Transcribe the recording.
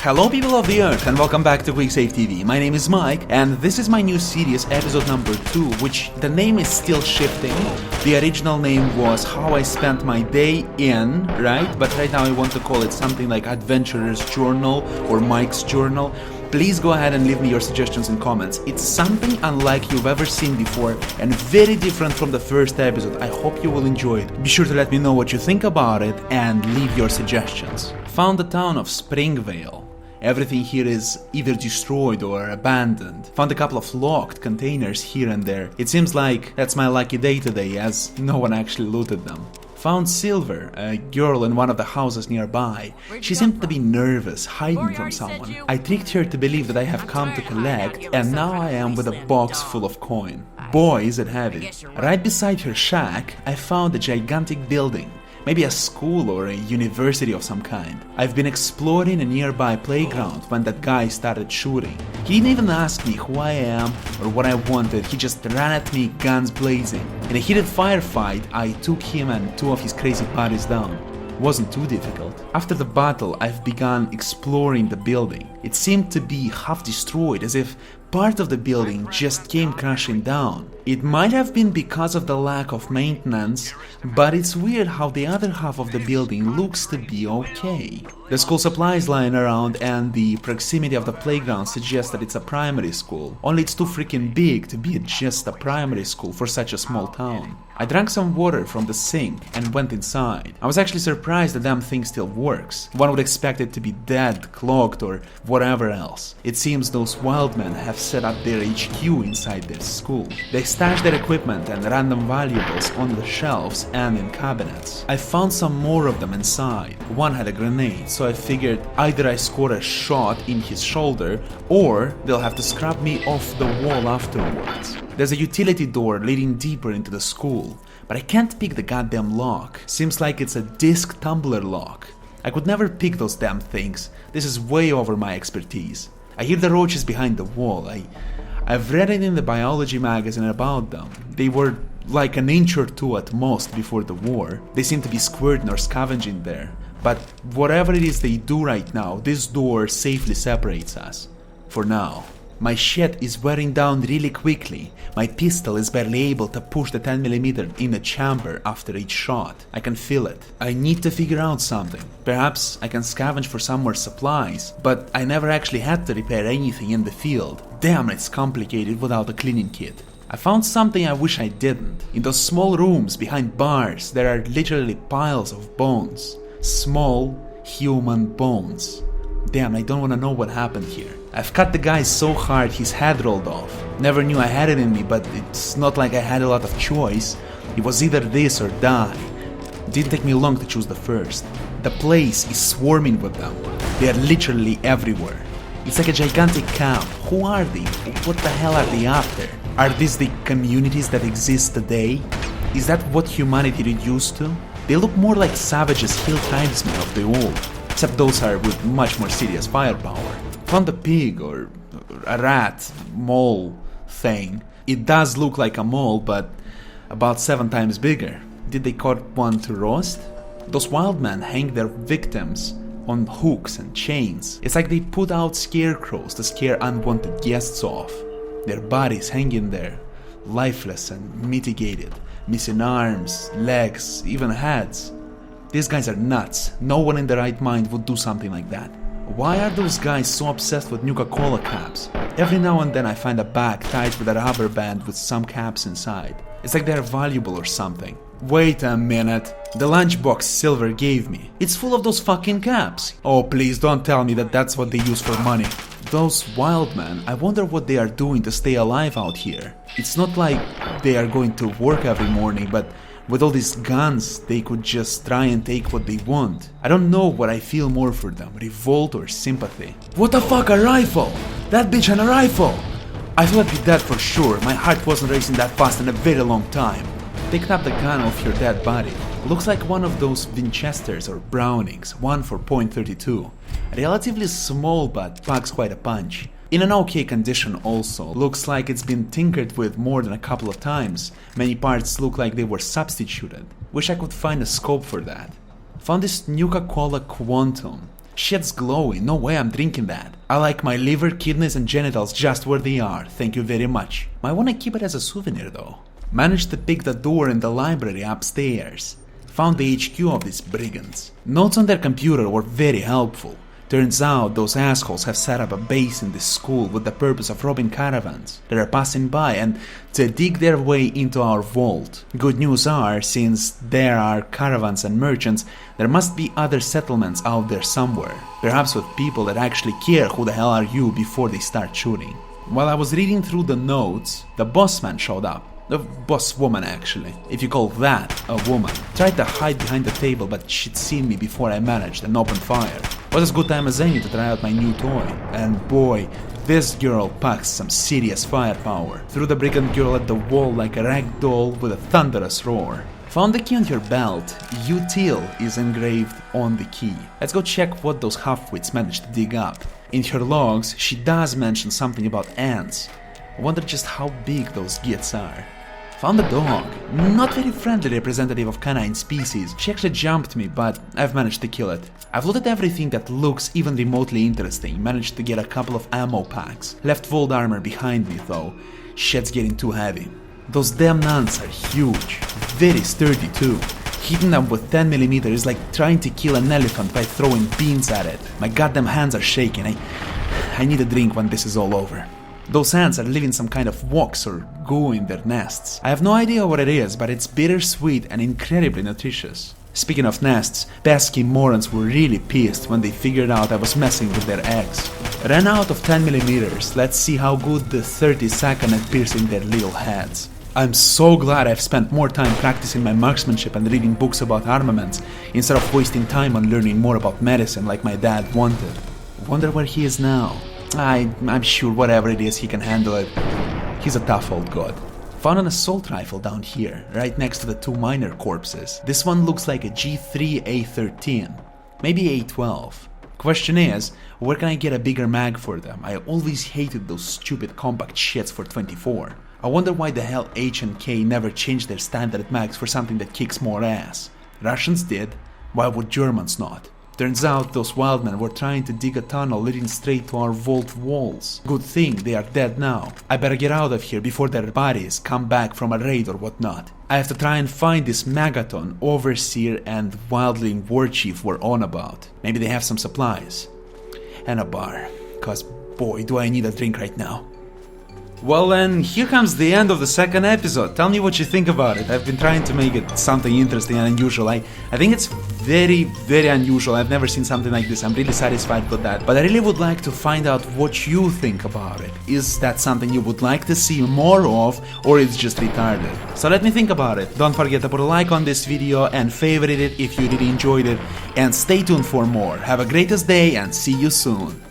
Hello people of the earth and welcome back to QuickSaveTV. My name is Mike and this is my new series, episode number 2, which the name is still shifting. The original name was How I Spent My Day in, right? But right now I want to call it something like Adventurous Journal or Mike's Journal. Please go ahead and leave me your suggestions and comments. It's something unlike you've ever seen before and very different from the first episode. I hope you will enjoy it. Be sure to let me know what you think about it and leave your suggestions. Found the town of Springvale. Everything here is either destroyed or abandoned. Found a couple of locked containers here and there. It seems like that's my lucky day today, as no one actually looted them. Found Silver, a girl in one of the houses nearby. She seemed to be nervous, hiding from someone. I tricked her to believe that I have come to collect, and now I am with a box full of coin. Boy, is it heavy. Right beside her shack, I found a gigantic building. Maybe a school or a university of some kind. I've been exploring a nearby playground when that guy started shooting. He didn't even ask me who I am or what I wanted, he just ran at me guns blazing. In a heated firefight, I took him and 2 of his crazy buddies down. Wasn't too difficult. After the battle, I've begun exploring the building. It seemed to be half destroyed, as if part of the building just came crashing down. It might have been because of the lack of maintenance, but it's weird how the other half of the building looks to be okay. The school supplies lying around and the proximity of the playground suggests that it's a primary school. Only it's too freaking big to be just a primary school for such a small town. I drank some water from the sink and went inside. I was actually surprised the damn thing still works. One would expect it to be dead, clogged or whatever else. It seems those wild men have set up their HQ inside this school. They stashed their equipment and random valuables on the shelves and in cabinets. I found some more of them inside. One had a grenade, so I figured either I score a shot in his shoulder or they'll have to scrap me off the wall afterwards. There's a utility door leading deeper into the school, but I can't pick the goddamn lock. Seems like it's a disc tumbler lock. I could never pick those damn things. This is way over my expertise. I hear the roaches behind the wall. I've read it in the biology magazine about them. They were like an inch or 2 at most before the war. They seem to be squirting or scavenging there. But whatever it is they do right now, this door safely separates us. For now. My shit is wearing down really quickly. My pistol is barely able to push the 10mm in the chamber after each shot. I can feel it. I need to figure out something. Perhaps I can scavenge for some more supplies, but I never actually had to repair anything in the field. Damn, it's complicated without a cleaning kit. I found something I wish I didn't. In those small rooms behind bars, there are literally piles of bones. Small human bones. Damn, I don't want to know what happened here. I've cut the guy so hard his head rolled off. Never knew I had it in me, but it's not like I had a lot of choice. It was either this or die. It didn't take me long to choose the first. The place is swarming with them. They are literally everywhere. It's like a gigantic camp. Who are they? What the hell are they after? Are these the communities that exist today? Is that what humanity reduced to? They look more like savages hill tribesmen of the old. Except those are with much more serious firepower. Found a pig or a rat, mole thing. It does look like a mole, but about 7 times bigger. Did they caught one to roast? Those wild men hang their victims on hooks and chains. It's like they put out scarecrows to scare unwanted guests off. Their bodies hanging there, lifeless and mitigated, missing arms, legs, even heads. These guys are nuts. No one in their right mind would do something like that. Why are those guys so obsessed with Nuka-Cola caps? Every now and then I find a bag tied with a rubber band with some caps inside. It's like they're valuable or something. Wait a minute. The lunchbox Silver gave me. It's full of those fucking caps. Oh, please don't tell me that that's what they use for money. Those wild men, I wonder what they are doing to stay alive out here. It's not like they are going to work every morning, but with all these guns, they could just try and take what they want. I don't know what I feel more for them, revolt or sympathy. What the fuck, a rifle? That bitch had a rifle! I thought I'd be dead for sure, my heart wasn't racing that fast in a very long time. They cut the gun off your dead body. Looks like one of those Winchesters or Brownings, one for .32. Relatively small but packs quite a punch. In an okay condition also, looks like it's been tinkered with more than a couple of times. Many parts look like they were substituted. Wish I could find a scope for that. Found this Nuka-Cola Quantum. Shit's glowing, no way I'm drinking that. I like my liver, kidneys and genitals just where they are, thank you very much. Might wanna keep it as a souvenir though. Managed to pick the door in the library upstairs. Found the HQ of these brigands. Notes on their computer were very helpful. Turns out those assholes have set up a base in this school with the purpose of robbing caravans that are passing by and to dig their way into our vault. Good news are, since there are caravans and merchants, there must be other settlements out there somewhere. Perhaps with people that actually care who the hell are you before they start shooting. While I was reading through the notes, the boss man showed up. The boss woman actually, if you call that a woman. Tried to hide behind the table but she'd seen me before I managed and opened fire. Was as good time as any to try out my new toy. And boy, this girl packs some serious firepower. Threw the brigand girl at the wall like a rag doll with a thunderous roar. Found the key on her belt. Util is engraved on the key. Let's go check what those halfwits managed to dig up. In her logs, she does mention something about ants. I wonder just how big those gits are. Found a dog. Not very friendly representative of canine species. She actually jumped me, but I've managed to kill it. I've looted everything that looks even remotely interesting. Managed to get a couple of ammo packs. Left fold armor behind me though. Shit's getting too heavy. Those damn nuns are huge. Very sturdy too. Hitting them with 10mm is like trying to kill an elephant by throwing beans at it. My goddamn hands are shaking. I need a drink when this is all over. Those ants are leaving some kind of wax or goo in their nests. I have no idea what it is, but it's bittersweet and incredibly nutritious. Speaking of nests, pesky morons were really pissed when they figured out I was messing with their eggs. Ran out of 10mm, let's see how good the 30 second at piercing their little heads. I'm so glad I've spent more time practicing my marksmanship and reading books about armaments, instead of wasting time on learning more about medicine like my dad wanted. Wonder where he is now. I'm sure whatever it is he can handle it. He's a tough old god. Found an assault rifle down here, right next to the two miner corpses. This one looks like a G3A13, maybe A12. Question is, where can I get a bigger mag for them? I always hated those stupid compact shits for 24. I wonder why the hell H and K never changed their standard mags for something that kicks more ass. Russians did, why would Germans not? Turns out those wildmen were trying to dig a tunnel leading straight to our vault walls. Good thing they are dead now. I better get out of here before their bodies come back from a raid or whatnot. I have to try and find this Magaton, Overseer and Wildling Warchief were on about. Maybe they have some supplies. And a bar. Cause boy do I need a drink right now. Well then, here comes the end of the second episode. Tell me what you think about it. I've been trying to make it something interesting and unusual. I think it's very, very unusual. I've never seen something like this. I'm really satisfied with that. But I really would like to find out what you think about it. Is that something you would like to see more of, or it's just retarded? So let me think about it. Don't forget to put a like on this video and favorite it if you really enjoyed it. And stay tuned for more. Have a greatest day and see you soon.